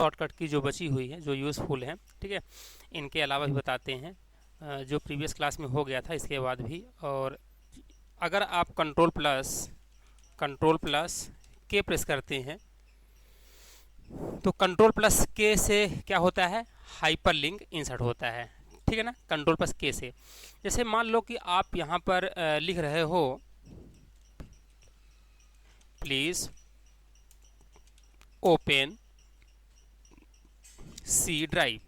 Shortcut की जो बची हुई है, जो यूज़फुल है, ठीक है, इनके अलावा भी बताते हैं जो प्रीवियस क्लास में हो गया था इसके बाद भी। और अगर आप कंट्रोल प्लस के प्रेस करते हैं तो कंट्रोल प्लस के से क्या होता है, हाइपर लिंक इंसर्ट होता है, ठीक है ना। कंट्रोल प्लस के से जैसे मान लो कि आप यहाँ पर लिख रहे हो प्लीज़ ओपन सी ड्राइव,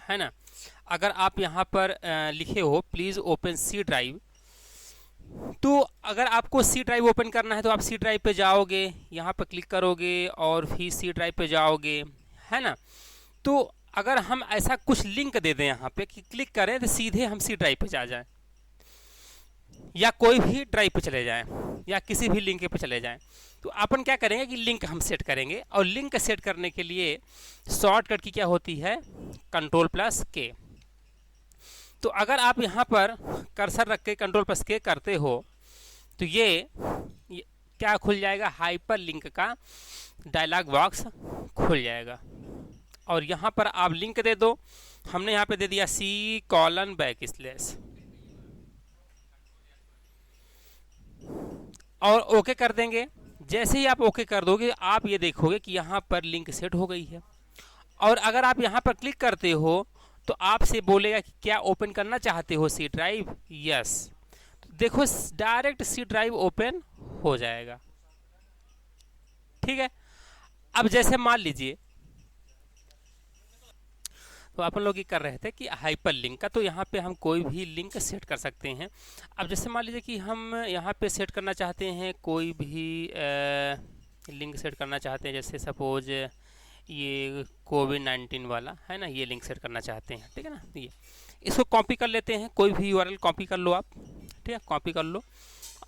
है ना। अगर आप यहाँ पर लिखे हो प्लीज़ ओपन सी ड्राइव, तो अगर आपको सी ड्राइव ओपन करना है तो आप सी ड्राइव पे जाओगे, यहाँ पर क्लिक करोगे और फिर सी ड्राइव पे जाओगे, है ना। तो अगर हम ऐसा कुछ लिंक दे दें यहाँ पे कि क्लिक करें तो सीधे हम सी ड्राइव पे जा जाएं, या कोई भी ड्राइव पे चले जाएं, या किसी भी लिंक पे चले जाएं, तो अपन क्या करेंगे कि लिंक हम सेट करेंगे। और लिंक सेट करने के लिए शॉर्टकट की क्या होती है, कंट्रोल प्लस के। तो अगर आप यहाँ पर कर्सर रख के कंट्रोल प्लस के करते हो तो ये क्या खुल जाएगा, हाइपर लिंक का डायलॉग बॉक्स खुल जाएगा। और यहाँ पर आप लिंक दे दो, हमने यहाँ पे दे दिया C:\\, और ओके कर देंगे। जैसे ही आप ओके कर दोगे आप ये देखोगे कि यहाँ पर लिंक सेट हो गई है। और अगर आप यहाँ पर क्लिक करते हो तो आपसे बोलेगा कि क्या ओपन करना चाहते हो सी ड्राइव, यस। तो देखो डायरेक्ट सी ड्राइव ओपन हो जाएगा, ठीक है। अब जैसे मान लीजिए, तो अपन लोग ये कर रहे थे कि हाइपर लिंक का, तो यहाँ पे हम कोई भी लिंक सेट कर सकते हैं। अब जैसे मान लीजिए कि हम यहाँ पे सेट करना चाहते हैं कोई भी लिंक सेट करना चाहते हैं, जैसे सपोज ये कोविड-19 वाला है ना, ये लिंक सेट करना चाहते हैं, ठीक है ना। ये इसको कॉपी कर लेते हैं, कोई भी यूआरएल कॉपी कर लो आप, ठीक है, कॉपी कर लो।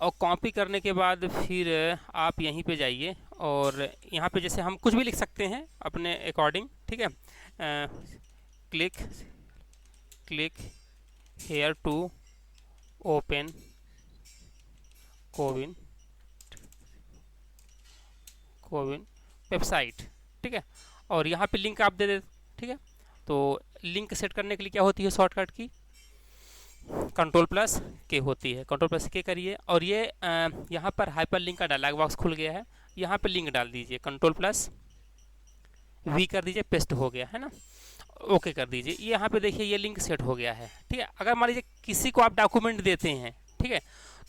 और कॉपी करने के बाद फिर आप यहीं पे जाइए और यहाँ पे जैसे हम कुछ भी लिख सकते हैं अपने अकॉर्डिंग, ठीक है। Click here to open CoWIN website, ठीक है। और यहाँ पे लिंक आप दे दे, ठीक है। तो लिंक सेट करने के लिए क्या होती है शॉर्टकट की, कंट्रोल प्लस के होती है। कंट्रोल प्लस के करिए और ये यहाँ पर हाइपर लिंक का डायलॉग बॉक्स खुल गया है, यहाँ पे लिंक डाल दीजिए, कंट्रोल प्लस वी कर दीजिए, पेस्ट हो गया है ना। ओके कर दीजिए, ये यहाँ पे देखिए ये लिंक सेट हो गया है, ठीक है। अगर मान लीजिए किसी को आप डॉक्यूमेंट देते हैं, ठीक है,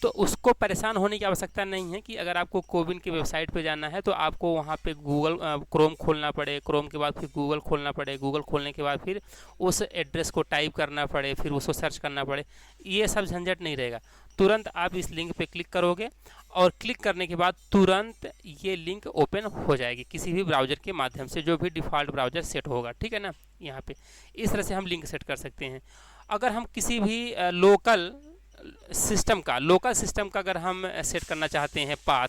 तो उसको परेशान होने की आवश्यकता नहीं है कि अगर आपको कोविन की वेबसाइट पे जाना है तो आपको वहाँ पे गूगल क्रोम खोलना पड़े, क्रोम के बाद फिर गूगल खोलना पड़े, गूगल खोलने के बाद फिर उस एड्रेस को टाइप करना पड़े, फिर उसको सर्च करना पड़े, ये सब झंझट नहीं रहेगा। तुरंत आप इस लिंक पे क्लिक करोगे और क्लिक करने के बाद तुरंत ये लिंक ओपन हो जाएगी किसी भी ब्राउज़र के माध्यम से, जो भी डिफ़ॉल्ट ब्राउज़र सेट होगा, ठीक है ना। यहाँ पे इस तरह से हम लिंक सेट कर सकते हैं। अगर हम किसी भी लोकल सिस्टम का अगर हम सेट करना चाहते हैं पाथ,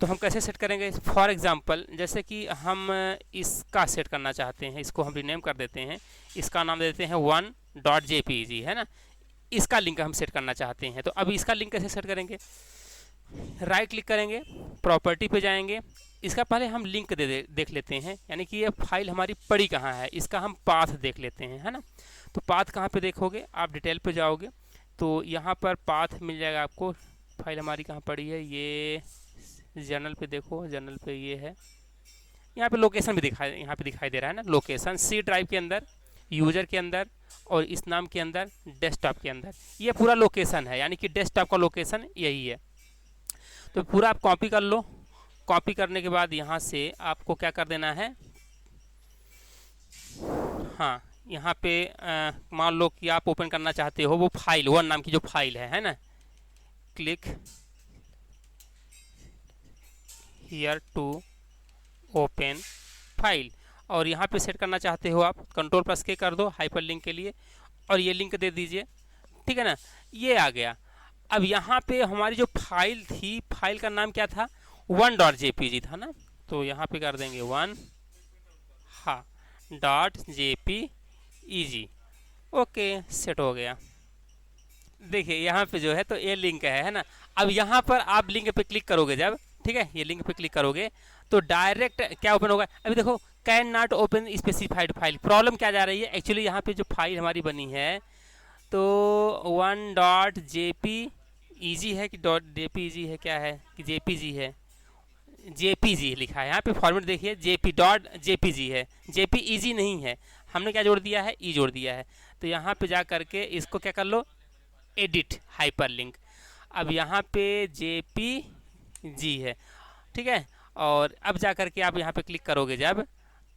तो हम कैसे सेट करेंगे। फॉर एग्जांपल जैसे कि हम इसका सेट करना चाहते हैं, इसको हम रीनेम कर देते हैं, इसका नाम दे देते हैं 1.jpg, है ना। इसका लिंक हम सेट करना चाहते हैं, तो अभी इसका लिंक कैसे सेट करेंगे, राइट क्लिक करेंगे, प्रॉपर्टी पे जाएंगे, इसका पहले हम लिंक देख लेते हैं, यानी कि ये फाइल हमारी पड़ी कहाँ है, इसका हम पाथ देख लेते हैं, है ना। तो पाथ कहाँ पे देखोगे, आप डिटेल पे जाओगे तो यहाँ पर पाथ मिल जाएगा आपको। फाइल हमारी कहाँ पड़ी है, ये जर्नल पे देखो, जर्नल पे ये है, यहाँ पे लोकेशन भी यहाँ पे दिखाई दे रहा है ना, लोकेशन सी ड्राइव के अंदर, यूज़र के अंदर, और इस नाम के अंदर, डेस्कटॉप के अंदर, ये पूरा लोकेशन है, यानी कि डेस्कटॉप का लोकेशन यही है। तो पूरा आप कॉपी कर लो। कॉपी करने के बाद यहाँ से आपको क्या कर देना है, हाँ, यहाँ पे मान लो कि आप ओपन करना चाहते हो वो फाइल, वन नाम की जो फाइल है ना, click here to open file, और यहाँ पे सेट करना चाहते हो आप, कंट्रोल प्लस के कर दो हाइपर लिंक के लिए और ये लिंक दे दीजिए, ठीक है ना। ये आ गया। अब यहाँ पे हमारी जो फाइल थी, फाइल का नाम क्या था, 1.jpg था ना, तो यहाँ पे कर देंगे 1, हाँ, .jpeg, ओके, सेट हो गया। देखिए यहाँ पे जो है तो ये लिंक है ना। अब यहाँ पर आप लिंक पे क्लिक करोगे जब, ठीक है, ये लिंक पे क्लिक करोगे तो डायरेक्ट क्या ओपन होगा, अभी देखो can not open specified file. Problem क्या जा रही है, एक्चुअली यहाँ पे जो फाइल हमारी बनी है तो 1.jpeg है कि .jpeg है, क्या है कि jpg है, jpg लिखा है यहाँ पे, फॉर्मेट देखिए jp.jpg है, jpeg नहीं है, हमने क्या जोड़ दिया है, ई जोड़ दिया है। तो यहाँ पे जा करके इसको क्या कर लो, एडिट हाइपरलिंक। अब यहाँ पे jpg है, ठीक है, और अब जा करके आप यहाँ पे क्लिक करोगे जब,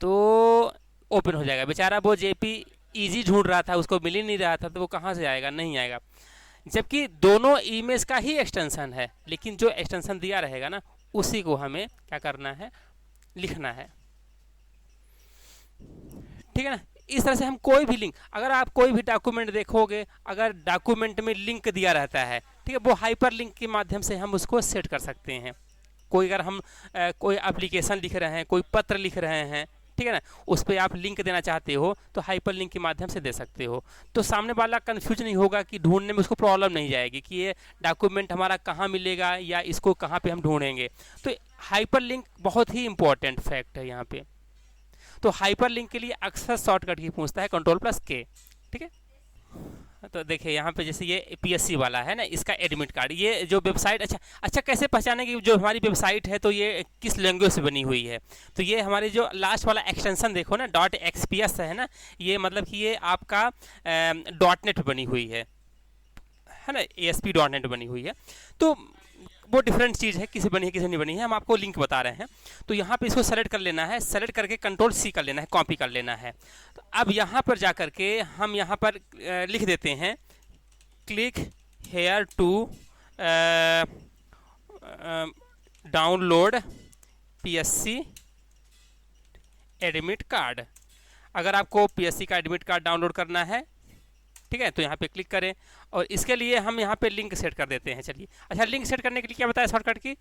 तो ओपन हो जाएगा। बेचारा वो jpeg ढूंढ रहा था, उसको मिल ही नहीं रहा था, तो वो कहाँ से आएगा, नहीं आएगा। जबकि दोनों इमेज का ही एक्सटेंशन है, लेकिन जो एक्सटेंशन दिया रहेगा ना उसी को हमें क्या करना है, लिखना है, ठीक है ना। इस तरह से हम कोई भी लिंक, अगर आप कोई भी डॉक्यूमेंट देखोगे, अगर डॉक्यूमेंट में लिंक दिया रहता है, ठीक है, वो हाइपर लिंक के माध्यम से हम उसको सेट कर सकते हैं। कोई अगर हम कोई एप्लीकेशन लिख रहे हैं, कोई पत्र लिख रहे हैं, ठीक है ना, उस पर आप लिंक देना चाहते हो तो हाइपर लिंक के माध्यम से दे सकते हो। तो सामने वाला कंफ्यूज नहीं होगा, कि ढूंढने में उसको प्रॉब्लम नहीं जाएगी कि ये डॉक्यूमेंट हमारा कहाँ मिलेगा या इसको कहाँ पे हम ढूंढेंगे। तो हाइपर लिंक बहुत ही इंपॉर्टेंट फैक्ट है यहाँ पे। तो हाइपर लिंक के लिए अक्सर शॉर्टकट की पूछता है Ctrl+K, ठीक है। तो देखिए यहाँ पे जैसे ये पीएससी वाला है ना, इसका एडमिट कार्ड, ये जो वेबसाइट, अच्छा कैसे पहचाने कि जो हमारी वेबसाइट है तो ये किस लैंग्वेज से बनी हुई है। तो ये हमारी जो लास्ट वाला एक्सटेंशन देखो ना, .xps है ना, ये मतलब कि ये आपका .net बनी हुई है ना, ASP.NET बनी हुई है। तो वो डिफरेंट चीज़ है, किसी बनी है किसी नहीं बनी है, हम आपको लिंक बता रहे हैं। तो यहाँ पे इसको सेलेक्ट कर लेना है, सेलेक्ट करके Ctrl+C कर लेना है, कॉपी कर लेना है। तो अब यहाँ पर जा करके हम यहाँ पर लिख देते हैं, click here to download PSC admit card. अगर आपको PSC का एडमिट कार्ड डाउनलोड करना है, ठीक है, तो यहाँ पे क्लिक करें, और इसके लिए हम यहाँ पे लिंक सेट कर देते हैं। चलिए, अच्छा लिंक सेट करने के लिए क्या बताया शॉर्टकट की,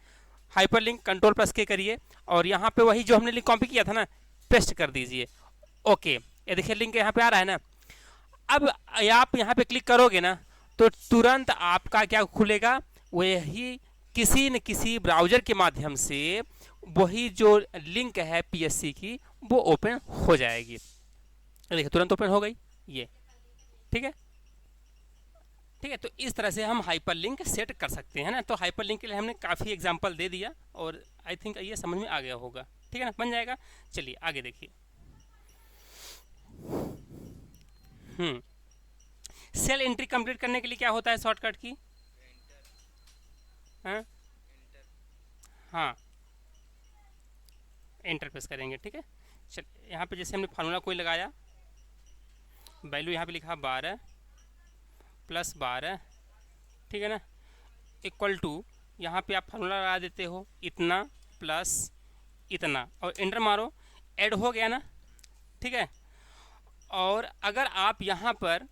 हाइपर लिंक Ctrl+K करिए, और यहाँ पे वही जो हमने लिंक कॉपी किया था ना, पेस्ट कर दीजिए। ओके, ये देखिए लिंक यहाँ पे आ रहा है ना। अब आप यहाँ पे क्लिक करोगे ना, तो तुरंत आपका क्या खुलेगा, वही किसी न किसी ब्राउजर के माध्यम से वही जो लिंक है PSC की, वो ओपन हो जाएगी। देखिए तुरंत ओपन हो गई ये, ठीक है, ठीक है। तो इस तरह से हम हाइपर लिंक सेट कर सकते हैं ना। तो हाइपर लिंक के लिए हमने काफ़ी एग्जांपल दे दिया, और आई थिंक ये समझ में आ गया होगा, ठीक है ना, बन जाएगा। चलिए आगे देखिए। सेल एंट्री कंप्लीट करने के लिए क्या होता है शॉर्टकट की, हाँ एंटर प्रेस करेंगे, ठीक है। चल यहाँ पे जैसे हमने फार्मूला कोई लगाया, वैल्यू यहाँ पे लिखा 12 + 12, ठीक है ना, इक्वल टू, यहाँ पे आप फार्मूला लगा देते हो, इतना प्लस इतना, और एंटर मारो, ऐड हो गया ना, ठीक है। और अगर आप यहाँ पर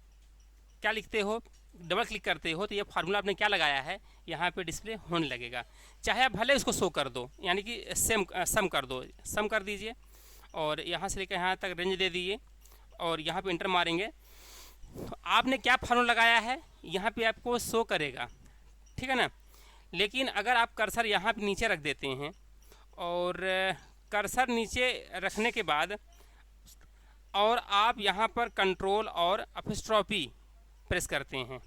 क्या लिखते हो, डबल क्लिक करते हो, तो ये फार्मूला आपने क्या लगाया है यहाँ पे डिस्प्ले होने लगेगा। चाहे आप भले इसको शो कर दो, यानी कि सम कर दो, सम कर दीजिए, और यहाँ से लेकर यहाँ तक रेंज दे दीजिए, और यहाँ पे एंटर मारेंगे, तो आपने क्या फार्मूला लगाया है यहाँ पे आपको शो करेगा, ठीक है ना। लेकिन अगर आप कर्सर यहाँ पे नीचे रख देते हैं, और कर्सर नीचे रखने के बाद और आप यहाँ पर कंट्रोल और अपस्ट्रॉपी प्रेस करते हैं,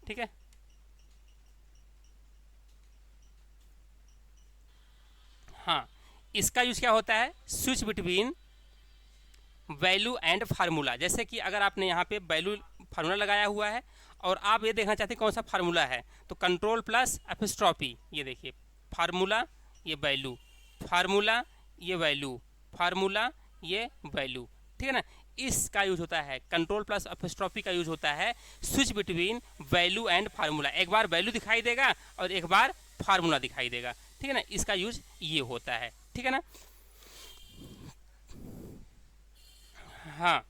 ठीक है, हाँ, इसका यूज क्या होता है, switch between value and formula. जैसे कि अगर आपने यहाँ पे वैल्यू फार्मूला लगाया हुआ है, और आप ये देखना चाहते हैं कौन सा फार्मूला है, तो Ctrl+ अपस्ट्रॉपी, ये देखिए फार्मूला ये वैल्यू, फार्मूला ये वैल्यू, फार्मूला ये वैल्यू, ठीक है ना। इसका यूज होता है, Ctrl+ अपस्ट्रॉपी का यूज होता है switch between value and formula. एक बार वैल्यू दिखाई देगा और एक बार फार्मूला दिखाई देगा, ठीक है ना, इसका यूज ये होता है, ठीक है ना। हाँ,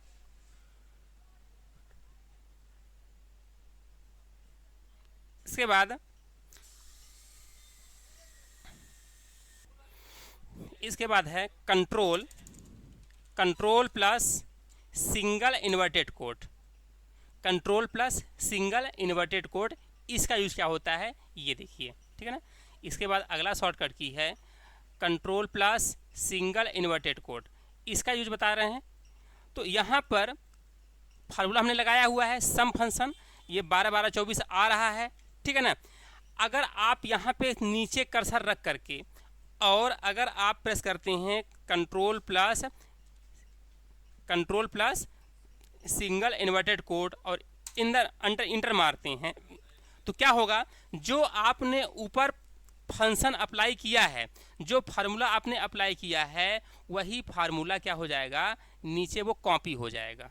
इसके बाद है control+ single inverted quote, single inverted quote, इसका यूज क्या होता है ये देखिए, ठीक है ना। इसके बाद अगला शॉर्टकट की है Ctrl+ सिंगल इन्वर्टेड कोड, इसका यूज बता रहे हैं। तो यहाँ पर फार्मूला हमने लगाया हुआ है सम फंक्शन, ये 12 12 24 आ रहा है, ठीक है ना। अगर आप यहाँ पे नीचे कर्सर रख करके और अगर आप प्रेस करते हैं control plus single inverted code और इंटर मारते हैं, तो क्या होगा, जो आपने ऊपर फंक्शन अप्लाई किया है, जो फार्मूला आपने अप्लाई किया है, वही फार्मूला क्या हो जाएगा, नीचे वो कॉपी हो जाएगा,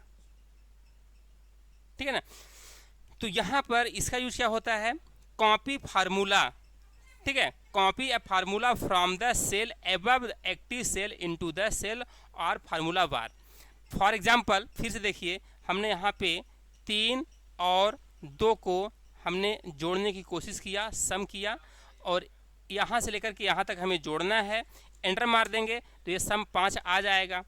ठीक है ना। तो यहाँ पर इसका यूज क्या होता है, कॉपी फार्मूला, ठीक है, copy a formula from the cell above active cell into the cell और फार्मूला बार। फॉर एग्जांपल फिर से देखिए, हमने यहाँ पे 3 और 2 को हमने जोड़ने की कोशिश किया, सम किया, और यहाँ से लेकर के यहाँ तक हमें जोड़ना है, एंटर मार देंगे तो ये सम 5 आ जाएगा।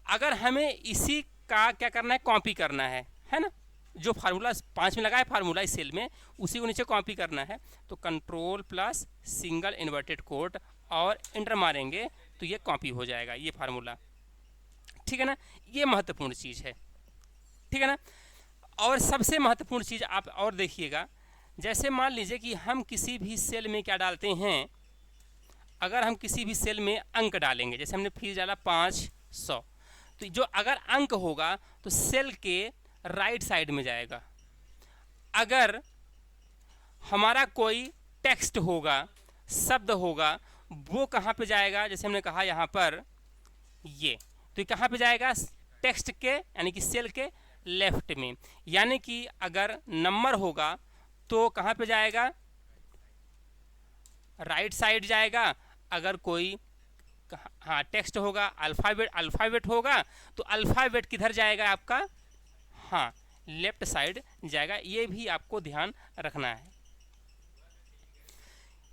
अगर हमें इसी का क्या करना है, कॉपी करना है ना, जो फार्मूला 5 में लगा है फार्मूला इस सेल में, उसी को नीचे कॉपी करना है, तो control plus single inverted code और एंटर मारेंगे तो ये कॉपी हो जाएगा ये फार्मूला, ठीक है ना। ये महत्वपूर्ण चीज़ है, ठीक है ना। और सबसे महत्वपूर्ण चीज़ आप और देखिएगा, जैसे मान लीजिए कि हम किसी भी सेल में क्या डालते हैं, अगर हम किसी भी सेल में अंक डालेंगे, जैसे हमने फीस डाला 500, तो जो अगर अंक होगा तो सेल के राइट साइड में जाएगा। अगर हमारा कोई टेक्स्ट होगा, शब्द होगा, वो कहाँ पे जाएगा, जैसे हमने कहा यहाँ पर ये, तो कहाँ पे जाएगा, टेक्स्ट के यानी कि सेल के लेफ्ट में। यानी कि अगर नंबर होगा तो कहाँ पे जाएगा, राइट साइड जाएगा। अगर कोई हाँ टेक्स्ट होगा, अल्फ़ाबेट होगा, तो अल्फ़ाबेट किधर जाएगा आपका, हाँ लेफ्ट साइड जाएगा। ये भी आपको ध्यान रखना है।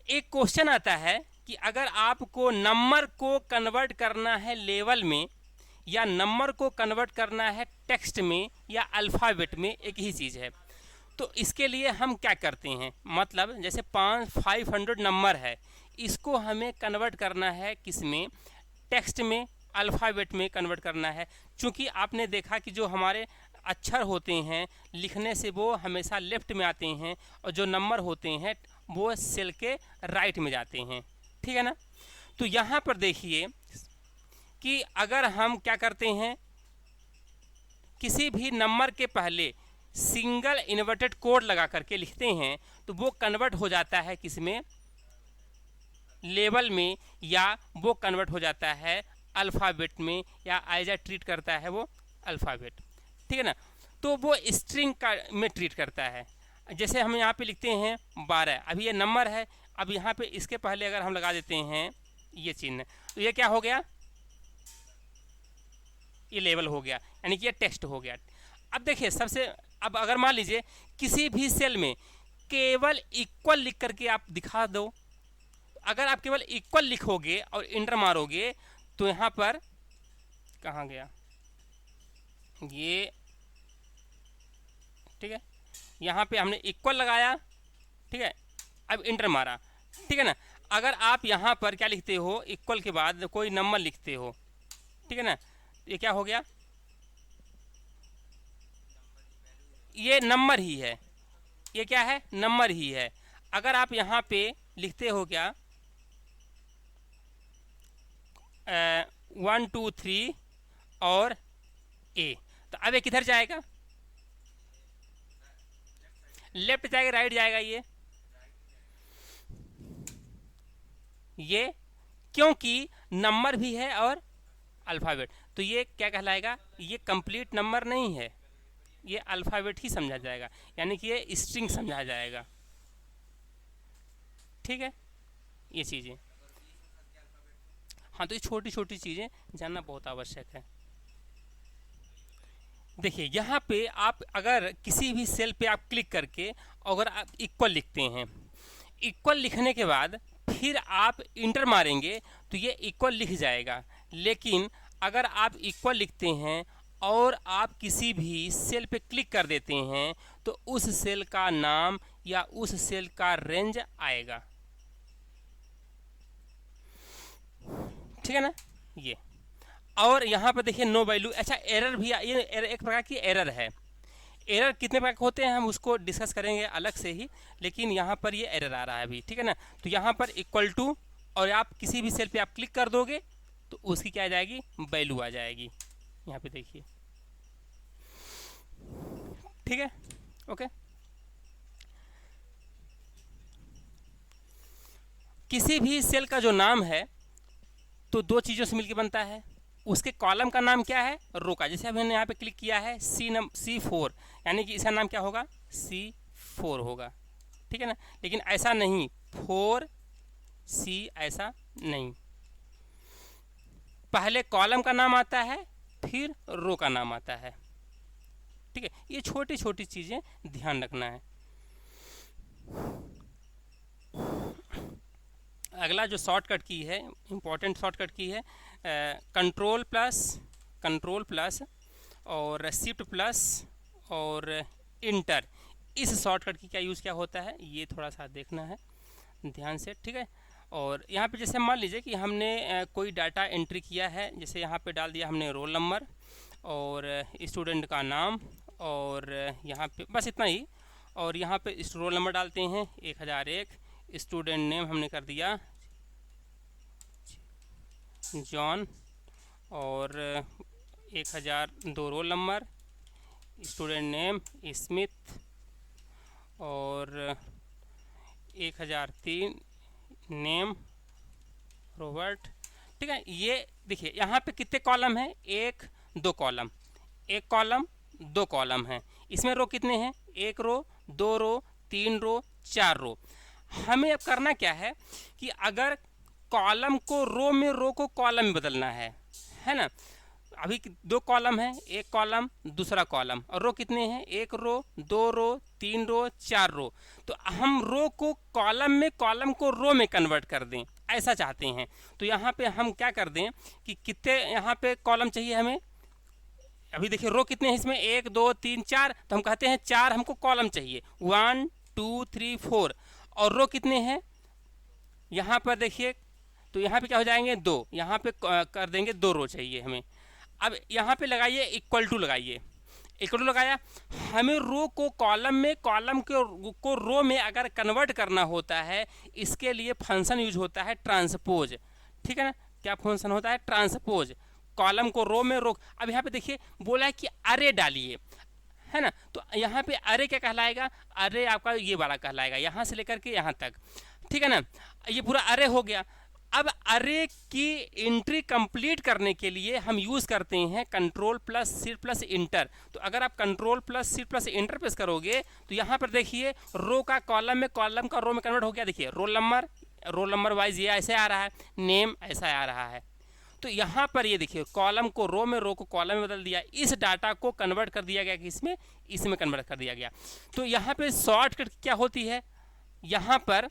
एक क्वेश्चन आता है कि अगर आपको नंबर को कन्वर्ट करना है लेवल में, या नंबर को कन्वर्ट करना है टेक्स्ट में या अल्फ़ाबेट में, एक ही चीज़ है, तो इसके लिए हम क्या करते हैं, मतलब जैसे 500 नंबर है, इसको हमें कन्वर्ट करना है किस में, टेक्स्ट में, अल्फ़ाबेट में कन्वर्ट करना है। क्योंकि आपने देखा कि जो हमारे अक्षर होते हैं लिखने से वो हमेशा लेफ्ट में आते हैं, और जो नंबर होते हैं वो सेल के राइट में जाते हैं, ठीक है ना। तो यहाँ पर देखिए कि अगर हम क्या करते हैं, किसी भी नंबर के पहले सिंगल इन्वर्टेड कोड लगा करके लिखते हैं, तो वो कन्वर्ट हो जाता है किसमें, लेवल में, या वो कन्वर्ट हो जाता है अल्फ़ाबेट में, या एज ए ट्रीट करता है वो अल्फ़ाबेट, ठीक है ना। तो वो स्ट्रिंग का में ट्रीट करता है। जैसे हम यहाँ पे लिखते हैं 12, अभी ये नंबर है, अब यहाँ पे इसके पहले अगर हम लगा देते हैं ये चिन्ह, तो ये क्या हो गया, ये लेवल हो गया, यानी कि ये टेक्स्ट हो गया। अब देखिए सबसे, अब अगर मान लीजिए किसी भी सेल में केवल इक्वल लिख करके आप दिखा दो, अगर आप केवल इक्वल लिखोगे और इंटर मारोगे तो यहाँ पर कहाँ गया ये, ठीक है, यहाँ पे हमने इक्वल लगाया, ठीक है, अब इंटर मारा, ठीक है ना। अगर आप यहाँ पर क्या लिखते हो, इक्वल के बाद कोई नंबर लिखते हो, ठीक है ना, ये क्या हो गया, ये नंबर ही है, ये क्या है, नंबर ही है। अगर आप यहाँ पे लिखते हो क्या 1 2 3 और ए, तो अब ये किधर जाएगा, लेफ्ट जाएगा, राइट जाएगा, ये क्योंकि नंबर भी है और अल्फ़ाबेट, तो ये क्या कहलाएगा, ये कंप्लीट नंबर नहीं है, ये अल्फ़ाबेट ही समझा जाएगा, यानी कि ये स्ट्रिंग समझा जाएगा, ठीक है, ये चीज़ें। हाँ, तो ये छोटी छोटी चीज़ें जानना बहुत आवश्यक है। देखिए यहाँ पे आप अगर किसी भी सेल पे आप क्लिक करके अगर आप इक्वल लिखते हैं, इक्वल लिखने के बाद फिर आप इंटर मारेंगे तो ये इक्वल लिख जाएगा। लेकिन अगर आप इक्वल लिखते हैं और आप किसी भी सेल पे क्लिक कर देते हैं तो उस सेल का नाम या उस सेल का रेंज आएगा, ठीक है ना ये। और यहाँ पर देखिए नो वैल्यू। अच्छा एरर भी, ये एक प्रकार की एरर है। एरर कितने प्रकार के होते हैं हम उसको डिस्कस करेंगे अलग से ही, लेकिन यहाँ पर ये एरर आ रहा है अभी, ठीक है ना। तो यहाँ पर इक्वल टू, और आप किसी भी सेल पे आप क्लिक कर दोगे तो उसकी क्या आ जाएगी, वैल्यू आ जाएगी। यहाँ पे देखिए, ठीक है, ओके। किसी भी सेल का जो नाम है तो दो चीज़ों से मिलकर बनता है। उसके कॉलम का नाम क्या है, रो का। जैसे अब हमने यहाँ पे क्लिक किया है C4, यानी कि इसका नाम क्या होगा, C4 होगा, ठीक है ना। लेकिन ऐसा नहीं, 4C ऐसा नहीं, पहले कॉलम का नाम आता है फिर रो का नाम आता है, ठीक है। ये छोटी छोटी चीज़ें ध्यान रखना है। अगला जो शॉर्टकट की है, इम्पॉर्टेंट शॉर्टकट की है, कंट्रोल प्लस और शिफ्ट प्लस और इंटर। इस शॉर्टकट की क्या यूज़ क्या होता है ये थोड़ा सा देखना है ध्यान से, ठीक है। और यहाँ पे जैसे मान लीजिए कि हमने कोई डाटा एंट्री किया है, जैसे यहाँ पे डाल दिया हमने रोल नंबर और स्टूडेंट का नाम, और यहाँ पे बस इतना ही। और यहाँ पे इस रोल नंबर डालते हैं 1001, स्टूडेंट नेम हमने कर दिया जॉन, और 1002 roll number, student name Smith, और 1003 नेम रॉबर्ट, ठीक है। ये देखिए यहाँ पे कितने कॉलम हैं, 1 2 कॉलम, 1 कॉलम 2 कॉलम हैं। इसमें रो कितने हैं, 1 रो 2 रो 3 रो 4 रो। हमें अब करना क्या है कि अगर कॉलम को रो में, रो को कॉलम में बदलना है ना। अभी 2 कॉलम है, 1 कॉलम दूसरा कॉलम, और रो कितने हैं, 1 रो 2 रो 3 रो 4 रो। तो हम रो को कॉलम में, कॉलम को रो में कन्वर्ट कर दें, ऐसा चाहते हैं। तो यहाँ पे हम क्या कर दें कि कितने यहाँ पे कॉलम चाहिए हमें। अभी देखिए रो कितने हैं इसमें, 1 2 3 4, तो हम कहते हैं 4 हमको कॉलम चाहिए, 1 2 3 4। और रो कितने हैं यहाँ पर देखिए, तो यहाँ पे क्या हो जाएंगे 2, यहाँ पे कर देंगे 2 रो चाहिए हमें। अब यहाँ पे लगाइए इक्वल टू, लगाइए इक्वल टू लगाया। हमें रो को कॉलम में, कॉलम को रो में अगर कन्वर्ट करना होता है, इसके लिए फंक्शन यूज होता है ट्रांसपोज, ठीक है ना। क्या फंक्शन होता है, ट्रांसपोज। कॉलम को रो में, रो। अब यहाँ पे देखिए बोला है कि अरे डालिए, है ना। तो यहाँ पे अरे क्या कहलाएगा, अरे आपका ये वाला कहलाएगा, यहाँ से लेकर के यहाँ तक, ठीक है ना। ये पूरा अरे हो गया। अब अरे की एंट्री कंप्लीट करने के लिए हम यूज़ करते हैं control plus shift plus inter. तो अगर आप control plus shift plus enter press करोगे तो यहाँ पर देखिए रो का कॉलम में, कॉलम का रो में कन्वर्ट हो गया। देखिए रोल नंबर वाइज ये ऐसे आ रहा है, नेम ऐसा आ रहा है। तो यहाँ पर ये देखिए कॉलम को रो में, रो को कॉलम में बदल दिया। इस डाटा को कन्वर्ट कर दिया गया कि इसमें कन्वर्ट कर दिया गया। तो यहाँ पे शॉर्टकट क्या होती है, यहाँ पर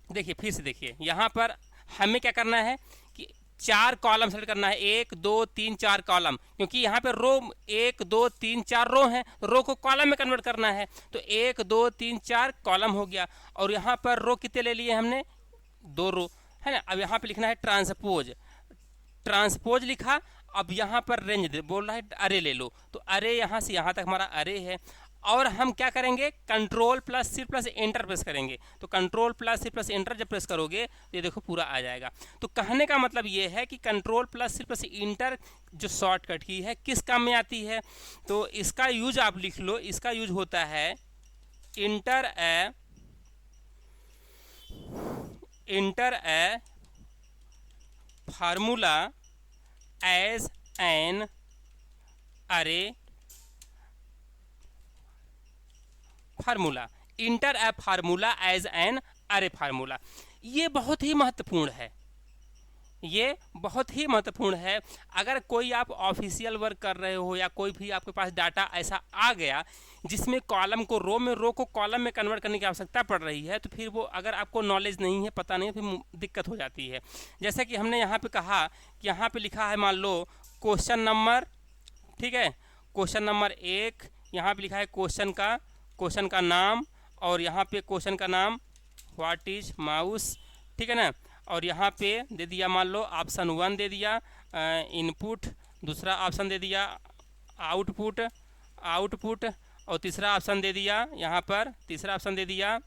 देखिए फिर से देखिए, यहाँ पर हमें क्या करना है कि 4 कॉलम सेलेक्ट करना है, 1 2 3 4 कॉलम, क्योंकि यहाँ पे रो 1 2 3 4 रो हैं, रो को कॉलम में कन्वर्ट करना है। तो 1 2 3 4 कॉलम हो गया। और यहाँ पर रो कितने ले लिए हमने, 2 रो, है ना। अब यहाँ पे लिखना है ट्रांसपोज, ट्रांसपोज लिखा। अब यहाँ पर रेंज दे बोल रहा है अरे ले लो, तो अरे यहाँ से यहाँ तक हमारा अरे है। और हम क्या करेंगे, control plus shift plus enter press करेंगे। तो control plus shift plus enter जब प्रेस करोगे तो ये देखो पूरा आ जाएगा। तो कहने का मतलब ये है कि control plus shift plus inter जो शॉर्टकट की है किस काम में आती है, तो इसका यूज आप लिख लो, इसका यूज होता है enter a formula as an array formula, enter a formula as an array formula. ये बहुत ही महत्वपूर्ण है, ये बहुत ही महत्वपूर्ण है। अगर कोई आप ऑफिशियल वर्क कर रहे हो या कोई भी आपके पास डाटा ऐसा आ गया जिसमें कॉलम को रो में, रो को कॉलम में कन्वर्ट करने की आवश्यकता पड़ रही है, तो फिर वो अगर आपको नॉलेज नहीं है, पता नहीं है, फिर दिक्कत हो जाती है। जैसे कि हमने यहाँ पे कहा कि यहाँ पे लिखा है मान लो क्वेश्चन नंबर, ठीक है, क्वेश्चन नंबर 1, यहाँ पे लिखा है क्वेश्चन का नाम, और यहाँ पे क्वेश्चन का नाम व्हाट इज माउस, ठीक है ना। और यहाँ पे दे दिया मान लो ऑप्शन 1 दे दिया इनपुट, दूसरा ऑप्शन दे दिया आउटपुट, और तीसरा ऑप्शन दे दिया यहाँ पर, तीसरा ऑप्शन दे दिया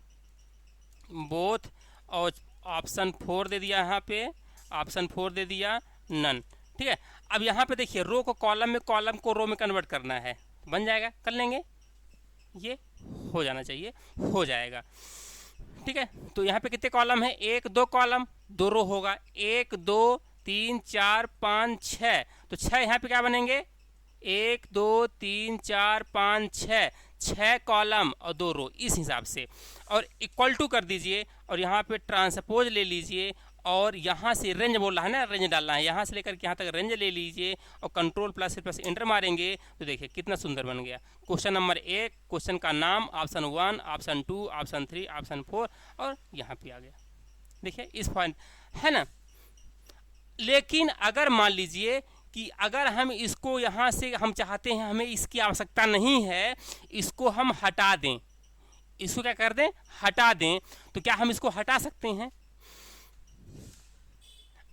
बोथ, और ऑप्शन 4 दे दिया यहाँ पे, ऑप्शन 4 दे दिया नन। ठीक है, अब यहाँ पे देखिए रो को कॉलम में, कॉलम को रो में कन्वर्ट करना है, बन जाएगा, कर लेंगे, ये हो जाना चाहिए, हो जाएगा। ठीक है, तो यहाँ पे कितने कॉलम है, 1 2 कॉलम, 2 रो होगा, 1 2 3 4 5 6, तो 6 यहाँ पे क्या बनेंगे, 1 2 3 4 5 6 कॉलम और 2 रो, इस हिसाब से। और इक्वल टू कर दीजिए और यहाँ पे ट्रांसपोज ले लीजिए, और यहाँ से रेंज बोल रहा है ना, रेंज डालना है, यहाँ से लेकर के यहाँ तक रेंज ले लीजिए और कंट्रोल प्लस एंटर मारेंगे तो देखिए कितना सुंदर बन गया। क्वेश्चन नंबर 1, क्वेश्चन का नाम, ऑप्शन 1, ऑप्शन 2, ऑप्शन 3, ऑप्शन 4, और यहाँ पे आ गया, देखिए इस पॉइंट है ना। लेकिन अगर मान लीजिए कि अगर हम इसको यहाँ से हम चाहते हैं, हमें इसकी आवश्यकता नहीं है, इसको हम हटा दें, इसको क्या कर दें, हटा दें, तो क्या हम इसको हटा सकते हैं?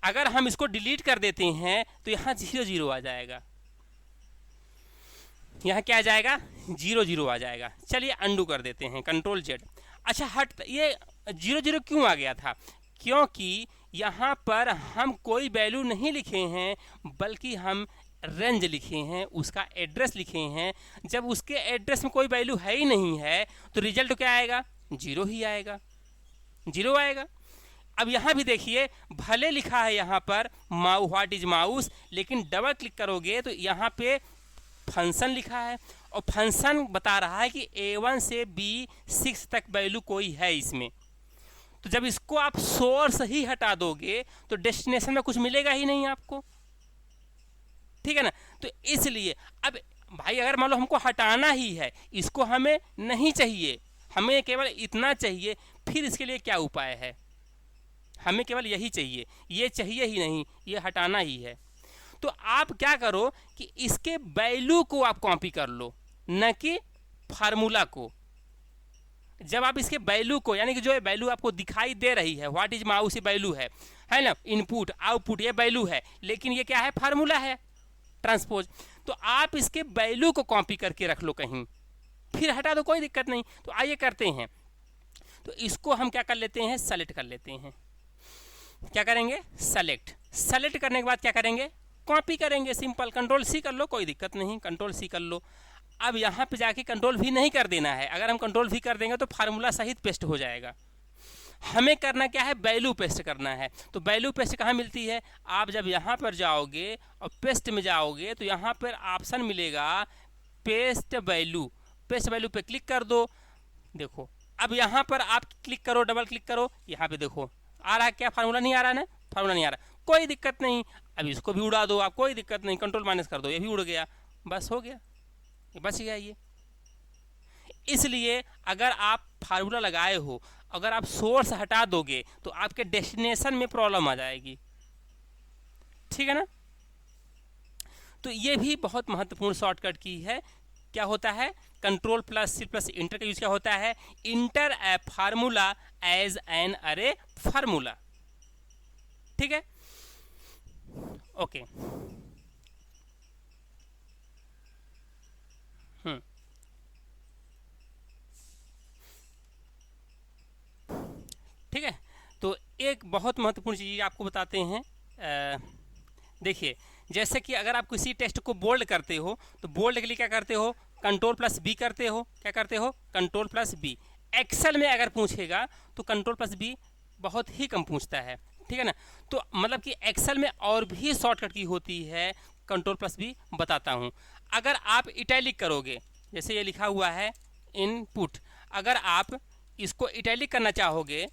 अगर हम इसको डिलीट कर देते हैं तो यहाँ 0 0 आ जाएगा, यहाँ क्या आ जाएगा, 0 0 आ जाएगा। चलिए अंडू कर देते हैं, कंट्रोल Z। अच्छा हट, ये 0 0 क्यों आ गया था, क्योंकि यहाँ पर हम कोई वैल्यू नहीं लिखे हैं, बल्कि हम रेंज लिखे हैं, उसका एड्रेस लिखे हैं। जब उसके एड्रेस में कोई वैल्यू है ही नहीं है तो रिजल्ट क्या आएगा, 0 ही आएगा, 0 आएगा। अब यहाँ भी देखिए, भले लिखा है यहाँ पर व्हाट इज माउस, लेकिन डबल क्लिक करोगे तो यहाँ पे फंक्शन लिखा है, और फंक्शन बता रहा है कि A1 से B6 तक वैल्यू कोई है इसमें। तो जब इसको आप सोर्स ही हटा दोगे तो डेस्टिनेशन में कुछ मिलेगा ही नहीं आपको, ठीक है ना। तो इसलिए अब भाई अगर मान लो हमको हटाना ही है, इसको हमें नहीं चाहिए, हमें केवल इतना चाहिए, फिर इसके लिए क्या उपाय है, हमें केवल यही चाहिए, ये चाहिए ही नहीं, ये हटाना ही है। तो आप क्या करो कि इसके वैल्यू को आप कॉपी कर लो, न कि फार्मूला को। जब आप इसके वैल्यू को, यानी कि जो वैल्यू आपको दिखाई दे रही है, व्हाट इज माउस वैल्यू है ना, इनपुट आउटपुट ये वैल्यू है, लेकिन ये क्या है, फार्मूला है, ट्रांसपोज। तो आप इसके वैल्यू को कॉपी करके रख लो कहीं, फिर हटा दो, कोई दिक्कत नहीं। तो आइए करते हैं, तो इसको हम क्या कर लेते हैं, सेलेक्ट कर लेते हैं। क्या करेंगे, सेलेक्ट करने के बाद क्या करेंगे, कॉपी करेंगे, सिंपल, कंट्रोल C कर लो, कोई दिक्कत नहीं, कंट्रोल C कर लो। अब यहाँ पे जाके कंट्रोल V नहीं कर देना है, अगर हम कंट्रोल V कर देंगे तो फार्मूला सहित पेस्ट हो जाएगा। हमें करना क्या है, वैल्यू पेस्ट करना है। तो वैल्यू पेस्ट कहाँ मिलती है, आप जब यहाँ पर जाओगे और पेस्ट में जाओगे तो यहाँ पर ऑप्शन मिलेगा पेस्ट वैल्यू, पेस्ट वैल्यू पे क्लिक कर दो। देखो अब यहाँ पर आप क्लिक करो, डबल क्लिक करो, यहाँ पे देखो आ रहा है क्या, फार्मूला नहीं आ रहा ना, फार्मूला नहीं आ रहा, कोई दिक्कत नहीं। अब इसको भी उड़ा दो आप, कोई दिक्कत नहीं, कंट्रोल माइनस कर दो, ये भी उड़ गया, बस हो गया, ये बच गया ये। इसलिए अगर आप फार्मूला लगाए हो, अगर आप सोर्स हटा दोगे तो आपके डेस्टिनेशन में प्रॉब्लम आ जाएगी, ठीक है ना। तो ये भी बहुत महत्वपूर्ण शॉर्टकट की है। क्या होता है, control plus C plus enter का यूज क्या होता है, enter a formula as an array formula, ठीक है, ओके। ठीक है, तो एक बहुत महत्वपूर्ण चीज़ आपको बताते हैं। देखिए, जैसे कि अगर आप किसी टेक्स्ट को बोल्ड करते हो तो बोल्ड के लिए क्या करते हो, कंट्रोल प्लस B करते हो, क्या करते हो, कंट्रोल प्लस B। एक्सेल में अगर पूछेगा तो कंट्रोल प्लस B बहुत ही कम पूछता है, ठीक है ना। तो मतलब कि एक्सेल में और भी शॉर्टकट की होती है, कंट्रोल प्लस B बताता हूँ। अगर आप इटैलिक करोगे, जैसे ये लिखा हुआ है इनपुट, अगर आप इसको इटैलिक करना चाहोगे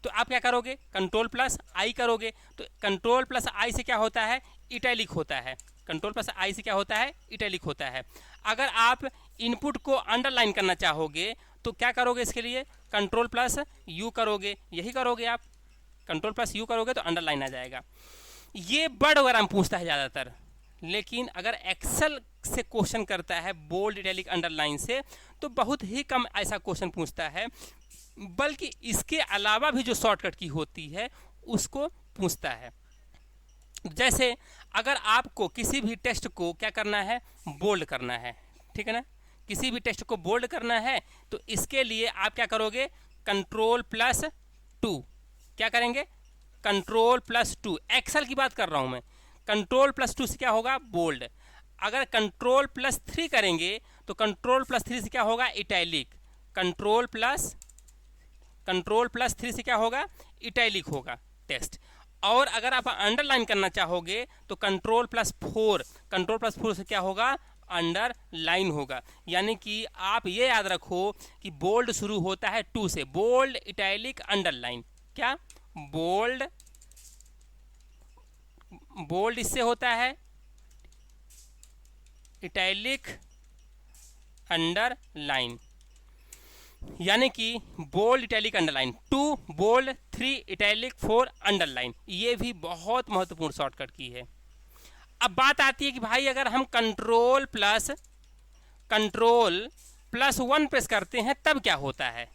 तो आप क्या करोगे, कंट्रोल प्लस I करोगे। तो कंट्रोल प्लस I से क्या होता है, इटैलिक होता है, कंट्रोल प्लस I से क्या होता है, इटैलिक होता है। अगर आप इनपुट को अंडरलाइन करना चाहोगे तो क्या करोगे, इसके लिए कंट्रोल प्लस U करोगे, यही करोगे आप, कंट्रोल प्लस U करोगे तो अंडरलाइन आ जाएगा। ये वर्ड वगैरह हम पूछता है ज़्यादातर, लेकिन अगर एक्सेल से क्वेश्चन करता है बोल्ड इटैलिक अंडरलाइन से तो बहुत ही कम ऐसा क्वेश्चन पूछता है। बल्कि इसके अलावा भी जो शॉर्टकट की होती है उसको पूछता है। जैसे अगर आपको किसी भी टेक्स्ट को क्या करना है, बोल्ड करना है, ठीक है ना, किसी भी टेक्स्ट को बोल्ड करना है तो इसके लिए आप क्या करोगे, Ctrl+2, क्या करेंगे, Ctrl+2, एक्सेल की बात कर रहा हूं मैं, Ctrl+2 से क्या होगा, बोल्ड। अगर Ctrl+3 करेंगे तो Ctrl+3 से क्या होगा, इटैलिक, Ctrl+3 से क्या होगा, इटैलिक होगा टेक्स्ट। और अगर आप अंडरलाइन करना चाहोगे तो Ctrl+4 से क्या होगा, अंडरलाइन होगा। यानी कि आप ये याद रखो कि बोल्ड शुरू होता है 2 से, बोल्ड, इटैलिक, अंडरलाइन। क्या बोल्ड इससे होता है, इटैलिक, अंडरलाइन, यानी कि bold, italic, underline, 2 bold, 3 italic, 4 underline. ये भी बहुत महत्वपूर्ण शॉर्टकट की है। अब बात आती है कि भाई अगर हम Ctrl+1 प्रेस करते हैं तब क्या होता है,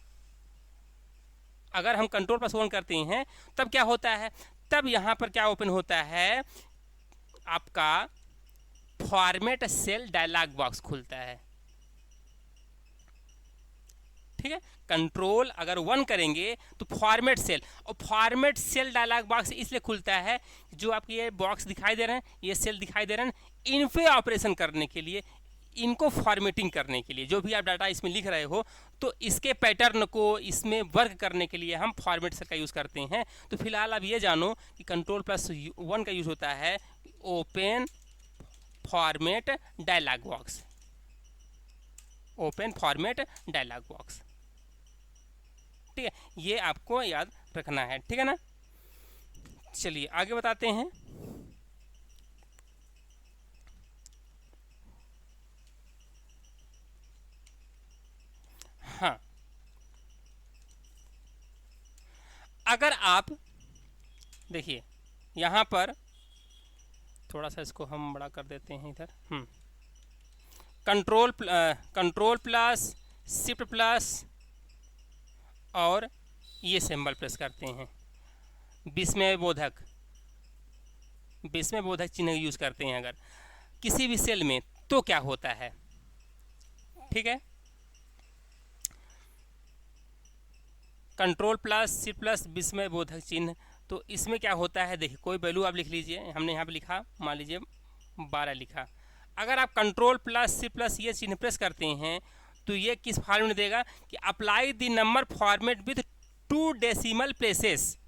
अगर हम Ctrl+1 करते हैं तब क्या होता है, तब यहां पर क्या ओपन होता है, आपका फॉर्मेट सेल डायलॉग बॉक्स खुलता है। ठीक है, कंट्रोल अगर 1 करेंगे तो फॉर्मेट सेल, और फॉर्मेट सेल डायलॉग बॉक्स इसलिए खुलता है, जो आपके ये बॉक्स दिखाई दे रहे हैं, ये सेल दिखाई दे रहे हैं, इन पे ऑपरेशन करने के लिए, इनको फॉर्मेटिंग करने के लिए, जो भी आप डाटा इसमें लिख रहे हो तो इसके पैटर्न को इसमें वर्क करने के लिए हम फॉर्मेट सेल का यूज़ करते हैं। तो फिलहाल आप ये जानो कि Ctrl+1 का यूज़ होता है open format dialog box, open format dialog box. ठीक है, ये आपको याद रखना है, ठीक है ना। चलिए आगे बताते हैं। हाँ, अगर आप देखिए यहाँ पर थोड़ा सा इसको हम बड़ा कर देते हैं इधर, Ctrl+Shift+ और ये सिंबल प्रेस करते हैं, विस्मय बोधक चिन्ह यूज़ करते हैं अगर किसी भी सेल में, तो क्या होता है, ठीक है। Ctrl+Shift+ विस्मय बोधक चिन्ह, तो इसमें क्या होता है, देखिए कोई वैल्यू आप लिख लीजिए, हमने यहाँ पे लिखा, मान लीजिए 12 लिखा। अगर आप Ctrl+Shift+ ये चिन्ह प्रेस करते हैं तो ये किस फॉर्मेट में देगा कि apply the number format with 2 decimal places,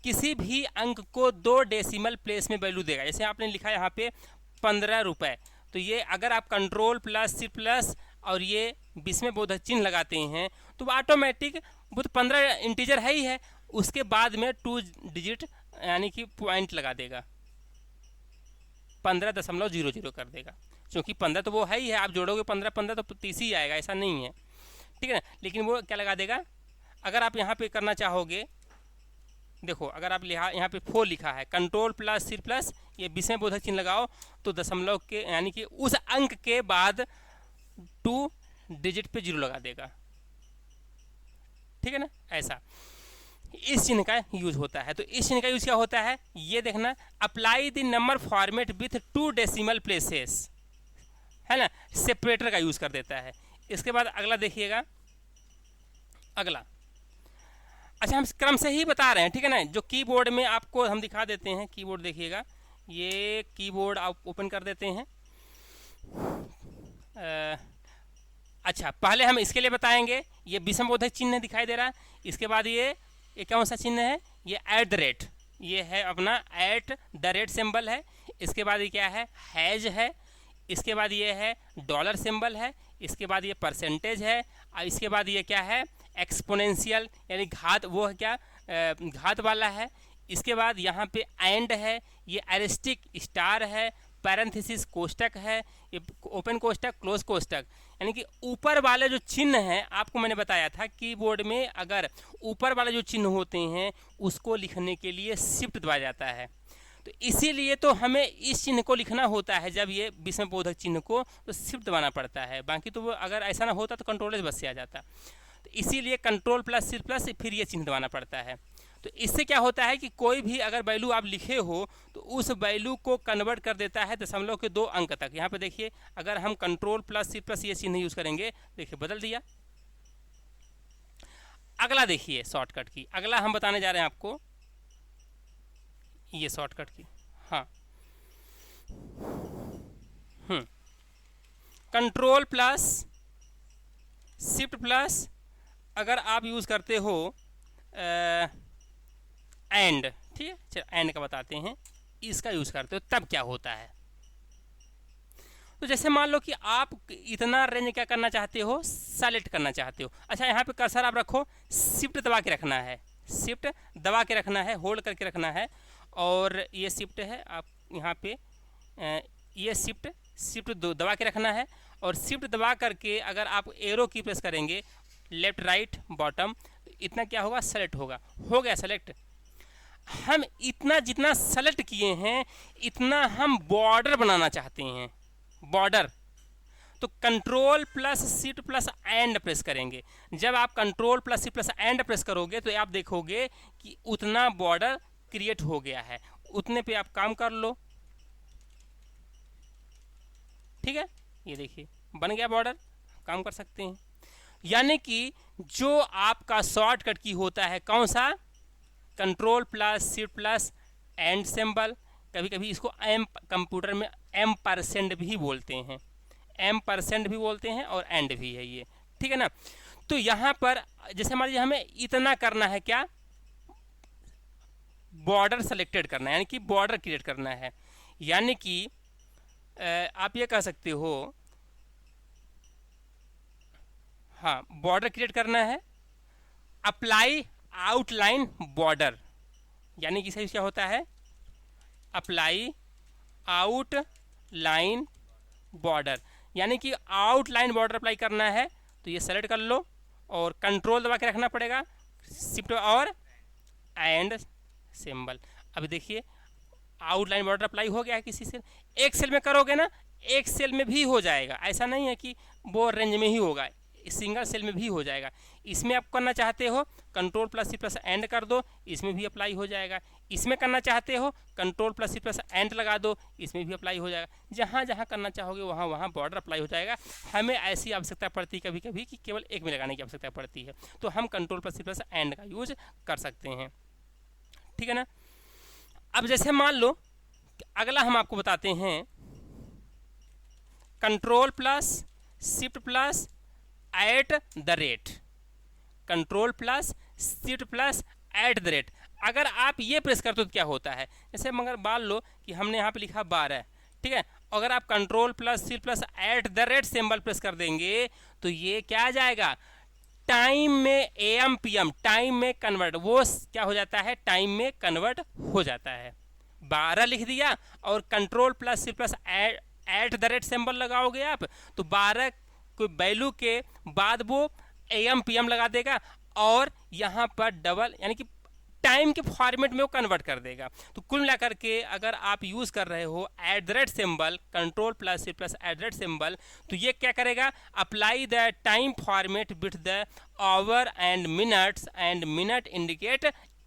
किसी भी अंक को 2 डेसिमल प्लेस में वैल्यू देगा। जैसे आपने लिखा यहाँ पे 15 रुपये, तो ये अगर आप Ctrl+Shift+ और ये विस्मय बोधक चिन्ह लगाते हैं तो ऑटोमेटिक वो तो 15 इंटीजर है ही है, उसके बाद में 2 डिजिट यानी कि पॉइंट लगा देगा, 15.00 कर देगा, क्योंकि 15 तो वो है ही है, आप जोड़ोगे 15 तो 30 ही आएगा, ऐसा नहीं है, ठीक है ना। लेकिन वो क्या लगा देगा, अगर आप यहाँ पे करना चाहोगे, देखो अगर आप यहाँ पे 4 लिखा है, Ctrl+Shift+ ये विस्मय बोधक चिन्ह लगाओ तो दशमलव के यानी कि उस अंक के बाद 2 डिजिट पे 0 लगा देगा, ठीक है ना। ऐसा इस चिन्ह का यूज होता है। तो इस चिन्ह का यूज क्या होता है, ये देखना, apply the number format with 2 decimal places, है ना, सेपरेटर का यूज कर देता है। इसके बाद अगला देखिएगा, अगला, अच्छा हम क्रम से ही बता रहे हैं, ठीक है ना। जो कीबोर्ड में आपको हम दिखा देते हैं, कीबोर्ड देखिएगा, ये कीबोर्ड आप ओपन कर देते हैं। अच्छा पहले हम इसके लिए बताएंगे, ये विस्मय बोधक चिन्ह दिखाई दे रहा है, इसके बाद ये कौन सा चिन्ह है, ये @ ये है अपना @ सिंबल है, इसके बाद ये क्या है, हैज है, इसके बाद ये है डॉलर सिंबल है, इसके बाद ये परसेंटेज है, और इसके बाद ये क्या है, एक्सपोनेंशियल यानी घात, वो है क्या, घात वाला है। इसके बाद यहाँ पे एंड है, ये एरिस्टिक स्टार है, पैरेंथेसिस कोष्टक है, ये ओपन कोष्टक क्लोज कोष्टक, यानी कि ऊपर वाले जो चिन्ह हैं, आपको मैंने बताया था कीबोर्ड में अगर ऊपर वाले जो चिन्ह होते हैं उसको लिखने के लिए शिफ्ट दबाया जाता है, तो इसीलिए तो हमें इस चिन्ह को लिखना होता है, जब ये विस्मय बोधक चिन्ह को तो शिफ्ट दबाना पड़ता है, बाकी तो वो अगर ऐसा ना होता तो Ctrl बस से आ जाता, तो इसीलिए Ctrl+Shift+ फिर ये चिन्ह दबाना पड़ता है। तो इससे क्या होता है कि कोई भी अगर वैल्यू आप लिखे हो तो उस वैल्यू को कन्वर्ट कर देता है दशमलव के 2 अंक तक। यहाँ पे देखिए अगर हम कंट्रोल प्लस सी प्लस ये चिन्ह यूज़ करेंगे, देखिए बदल दिया। अगला देखिए शॉर्टकट की, अगला हम बताने जा रहे हैं आपको ये शॉर्टकट की। हाँ, कंट्रोल प्लस शिफ्ट प्लस अगर आप यूज़ करते हो एंड, ठीक है, चलो एंड का बताते हैं, इसका यूज़ करते हो तब क्या होता है। तो जैसे मान लो कि आप इतना रेंज क्या करना चाहते हो, सेलेक्ट करना चाहते हो। अच्छा, यहाँ पे कर्सर आप रखो, शिफ्ट दबा के रखना है, शिफ्ट दबा के रखना है, होल्ड करके रखना है। और ये शिफ्ट है, आप यहाँ पे ये शिफ्ट दबा के रखना है। और शिफ्ट दबा करके अगर आप एरो की प्रेस करेंगे, लेफ्ट राइट बॉटम, तो इतना क्या होगा, सेलेक्ट होगा। हो गया सेलेक्ट। हम इतना जितना सेलेक्ट किए हैं इतना हम बॉर्डर बनाना चाहते हैं, बॉर्डर। तो control plus shift plus and press करेंगे। जब आप control plus shift plus and press करोगे तो आप देखोगे कि उतना बॉर्डर क्रिएट हो गया है, उतने पे आप काम कर लो। ठीक है, ये देखिए बन गया बॉर्डर, काम कर सकते हैं। यानी कि जो आपका शॉर्टकट की होता है कौन सा, control plus shift plus and symbol, कभी कभी इसको एम कंप्यूटर में M% भी बोलते हैं, M% भी बोलते हैं और एंड भी है ये, ठीक है ना। तो यहाँ पर जैसे मान लीजिए हमें इतना करना है, क्या, बॉर्डर सेलेक्टेड करना है, यानी कि बॉर्डर क्रिएट करना है। यानी कि आप ये कह सकते हो, हाँ, बॉर्डर क्रिएट करना है, अप्लाई आउटलाइन बॉर्डर, यानी कि सही क्या होता है, अप्लाई आउटलाइन बॉर्डर, यानी कि आउटलाइन बॉर्डर अप्लाई करना है। तो ये सेलेक्ट कर लो और कंट्रोल दबा के रखना पड़ेगा, शिफ्ट और एंड सिंबल। अभी देखिए आउटलाइन बॉर्डर अप्लाई हो गया है किसी सेल, एक सेल में करोगे ना, एक सेल में भी हो जाएगा, ऐसा नहीं है कि वो रेंज में ही होगा, सिंगल सेल में भी हो जाएगा। इसमें आप करना चाहते हो control plus C plus end कर दो, इसमें भी अप्लाई हो जाएगा। इसमें करना चाहते हो control plus C plus end लगा दो, इसमें भी अप्लाई हो जाएगा। जहाँ जहाँ करना चाहोगे वहाँ वहाँ बॉर्डर अप्लाई हो जाएगा। हमें ऐसी आवश्यकता पड़ती है कभी कभी कि केवल एक में लगाने की आवश्यकता पड़ती है, तो हम control plus C plus end का यूज कर सकते हैं, ठीक है ना। अब जैसे मान लो अगला हम आपको बताते हैं control plus shift plus at the rate, control plus shift plus at the rate. अगर आप ये प्रेस करते हो तो क्या होता है, जैसे मगर मान लो कि हमने यहाँ पे लिखा 12, ठीक है, अगर आप control plus shift plus at the rate symbol press कर देंगे तो ये क्या आ जाएगा, टाइम में AM PM टाइम में कन्वर्ट, वो क्या हो जाता है, टाइम में कन्वर्ट हो जाता है। 12 लिख दिया और control plus shift plus at the rate symbol लगाओगे आप, तो 12 कोई वैल्यू के बाद वो AM PM लगा देगा और यहाँ पर डबल, यानी कि टाइम के फॉर्मेट में वो कन्वर्ट कर देगा। तो कुल मिलाकर के अगर आप यूज़ कर रहे हो at the rate symbol, control plus shift plus at the rate symbol, तो ये क्या करेगा, apply the time format with the our and minutes, and minute indicate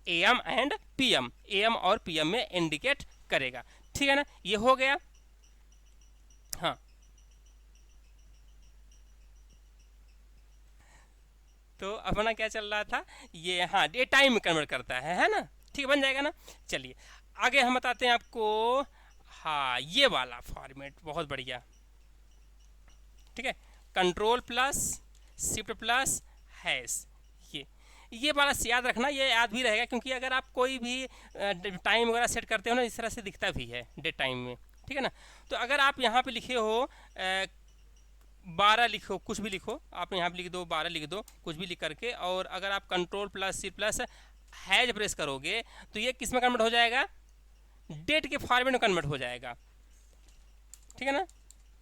AM and PM, AM और PM में इंडिकेट करेगा, ठीक है ना। ये हो गया। हाँ, तो अपना क्या चल रहा था ये, हाँ, ये टाइम में कन्वर्ट करता है ना, ठीक, बन जाएगा ना। चलिए आगे हम बताते हैं आपको, हाँ, ये वाला फॉर्मेट बहुत बढ़िया, ठीक है, control plus shift plus hash, ये वाला याद रखना, ये याद भी रहेगा क्योंकि अगर आप कोई भी टाइम वगैरह सेट करते हो ना, इस तरह से दिखता भी है डेट टाइम में, ठीक है ना। तो अगर आप यहाँ पे लिखे हो 12 लिखो, कुछ भी लिखो, आप यहाँ पे लिख दो 12 लिख दो, कुछ भी लिख करके, और अगर आप control plus shift plus has press करोगे तो ये किस में कन्वर्ट हो जाएगा, डेट के फॉर्मेट में कन्वर्ट हो जाएगा, ठीक है ना।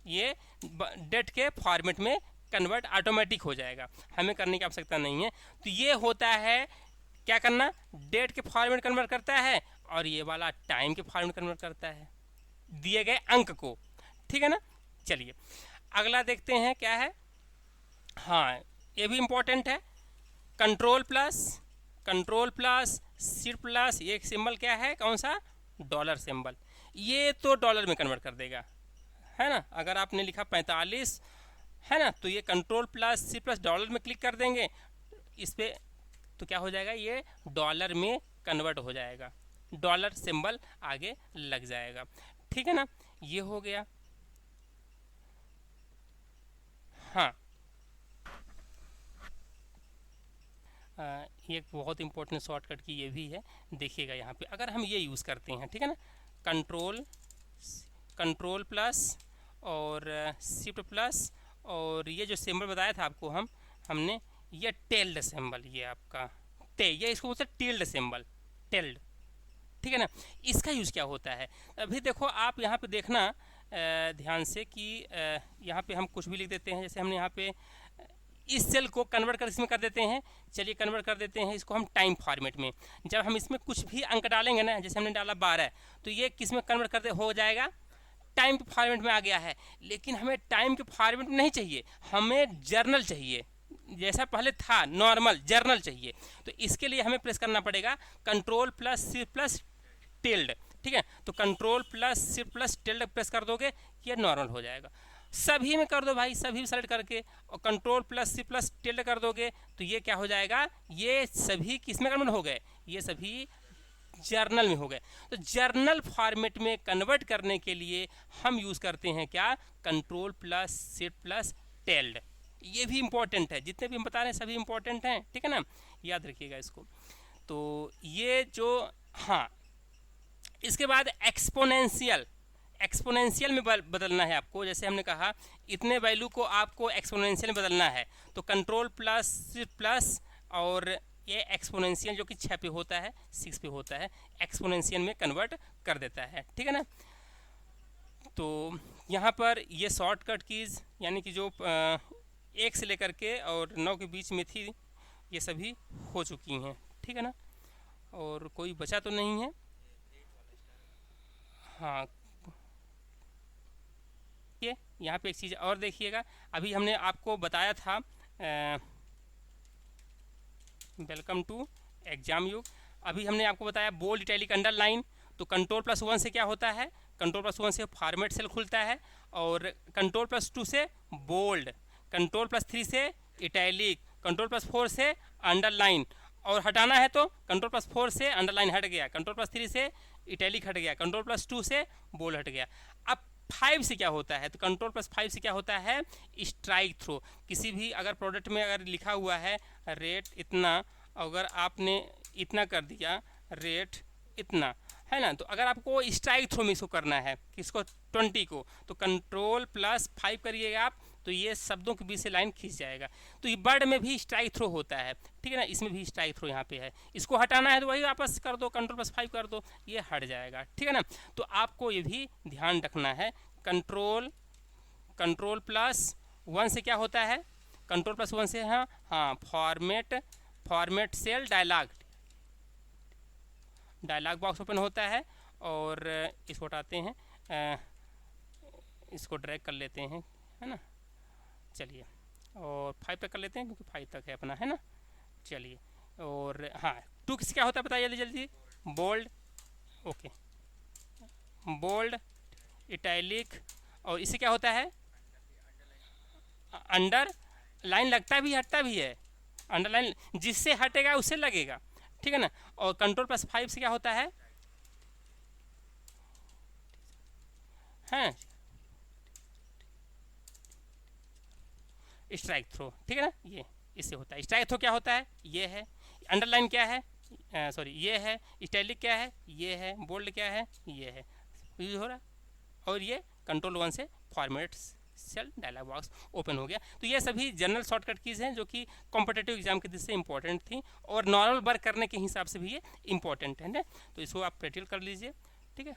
ये डेट के फॉर्मेट में कन्वर्ट ऑटोमेटिक हो जाएगा, हमें करने की आवश्यकता नहीं है। तो ये होता है क्या करना, डेट के फॉर्मेट कन्वर्ट करता है और ये वाला टाइम के फॉर्मेट कन्वर्ट करता है दिए गए अंक को, ठीक है ना। चलिए अगला देखते हैं क्या है, हाँ, ये भी इंपॉर्टेंट है, कंट्रोल प्लस शिफ्ट प्लस ये सिंबल क्या है, कौन सा, डॉलर सिंबल, ये तो डॉलर में कन्वर्ट कर देगा, है ना। अगर आपने लिखा 45, है ना, तो ये control plus shift plus dollar में क्लिक कर देंगे इस पर, तो क्या हो जाएगा, ये डॉलर में कन्वर्ट हो जाएगा, डॉलर सिंबल आगे लग जाएगा, ठीक है ना। ये हो गया। हाँ, ये एक बहुत इंपॉर्टेंट शॉर्टकट की ये भी है, देखिएगा यहाँ पे अगर हम ये यूज़ करते हैं, ठीक है ना, कंट्रोल प्लस और शिफ्ट प्लस, और ये जो सिंबल बताया था आपको हमने ये टेल्ड सिंबल, ये आपका ये इसको बोलते हैं टिल्ड सिंबल, टेल्ड, ठीक है ना। इसका यूज़ क्या होता है, अभी देखो आप यहाँ पे देखना ध्यान से कि यहाँ पे हम कुछ भी लिख देते हैं, जैसे हमने यहाँ पे इस सेल को कन्वर्ट कर इसमें कर देते हैं, चलिए कन्वर्ट कर देते हैं इसको हम टाइम फॉर्मेट में। जब हम इसमें कुछ भी अंक डालेंगे ना, जैसे हमने डाला 12, तो ये किस में कन्वर्ट कर दे हो जाएगा, टाइम के फॉर्मेट में आ गया है। लेकिन हमें टाइम के फॉर्मेट में नहीं चाहिए, हमें जर्नल चाहिए, जैसा पहले था नॉर्मल जर्नल चाहिए। तो इसके लिए हमें प्रेस करना पड़ेगा control plus shift plus tilde, ठीक है। तो control plus shift plus tilde press कर दोगे, ये नॉर्मल हो जाएगा। सभी में कर दो भाई, सभी सेलेक्ट करके, और control plus shift plus tilde कर दोगे, तो ये क्या हो जाएगा, ये सभी किस में कन्वर्ट हो गए, ये सभी जर्नल में हो गए। तो जर्नल फॉर्मेट में कन्वर्ट करने के लिए हम यूज़ करते हैं क्या, control plus shift plus tilde. ये भी इंपॉर्टेंट है, जितने भी हम बता रहे हैं सभी इंपॉर्टेंट हैं, ठीक है ना, याद रखिएगा इसको। तो ये जो, हाँ, इसके बाद एक्सपोनेंशियल में बदलना है आपको। जैसे हमने कहा इतने वैल्यू को आपको एक्सपोनेंशियल में बदलना है, तो कंट्रोल प्लस और ये एक्सपोनेंशियल जो कि 6 पे होता है, 6 पे होता है, एक्सपोनेंशियल में कन्वर्ट कर देता है, ठीक है ना। तो यहाँ पर ये शॉर्टकट कीज़ यानी कि जो 1 से लेकर के और 9 के बीच में थी, ये सभी हो चुकी हैं, ठीक है ना, और कोई बचा तो नहीं है। हाँ, ये यहाँ पे एक चीज़ और देखिएगा, अभी हमने आपको बताया था वेलकम टू एग्जाम युग, अभी हमने आपको बताया बोल्ड इटैलिक अंडरलाइन। तो कंट्रोल प्लस 1 से क्या होता है, कंट्रोल प्लस 1 से फॉर्मेट सेल खुलता है, और कंट्रोल प्लस 2 से बोल्ड, कंट्रोल प्लस 3 से इटैलिक, कंट्रोल प्लस 4 से अंडरलाइन, और हटाना है तो कंट्रोल प्लस 4 से अंडरलाइन हट गया, कंट्रोल प्लस 3 से इटैलिक हट गया, कंट्रोल प्लस 2 से बोल्ड हट गया। अब 5 से क्या होता है, तो कंट्रोल प्लस 5 से क्या होता है, स्ट्राइक थ्रो। किसी भी अगर प्रोडक्ट में अगर लिखा हुआ है रेट इतना, अगर आपने इतना कर दिया रेट इतना, है ना, तो अगर आपको स्ट्राइक थ्रो में इसको करना है, किसको, 20 को, तो कंट्रोल प्लस 5 करिएगा आप, तो ये शब्दों के बीच से लाइन खींच जाएगा। तो ये वर्ड में भी स्ट्राइक थ्रो होता है, ठीक है ना, इसमें भी स्ट्राइक थ्रो यहाँ पे है। इसको हटाना है तो वही वापस कर दो, कंट्रोल प्लस 5 कर दो, ये हट जाएगा, ठीक है ना। तो आपको ये भी ध्यान रखना है, कंट्रोल प्लस 1 से क्या होता है, कंट्रोल प्लस 1 से, हाँ, format cell dialog box open होता है, और इसको हटाते हैं, इसको ड्रैग कर लेते हैं, है ना, चलिए, और 5 तक कर लेते हैं क्योंकि 5 तक है अपना, है ना, चलिए। और हाँ, 2 किस क्या होता है बताइए जल्दी, बोल्ड, ओके, बोल्ड इटैलिक, और इससे क्या होता है, अंडर लाइन लगता भी हटता भी है, अंडरलाइन जिससे हटेगा उससे लगेगा, ठीक है ना। और कंट्रोल प्लस 5 से क्या होता है, स्ट्राइक थ्रो, ठीक है ना, ये इससे होता है। स्ट्राइक थ्रो क्या होता है, ये है, अंडरलाइन क्या है, सॉरी ये है, इटैलिक क्या है, ये है, बोल्ड क्या है, ये है, यूज हो रहा है। और ये कंट्रोल 1 से format cell dialog box open हो गया। तो ये सभी जनरल शॉर्टकट कीज़ हैं जो कि कॉम्पिटिटिव एग्जाम की दृष्टि से इंपॉर्टेंट थी, और नॉर्मल वर्क करने के हिसाब से भी ये इंपॉर्टेंट है ना। तो इसको आप प्रैक्टिकल कर लीजिए, ठीक है।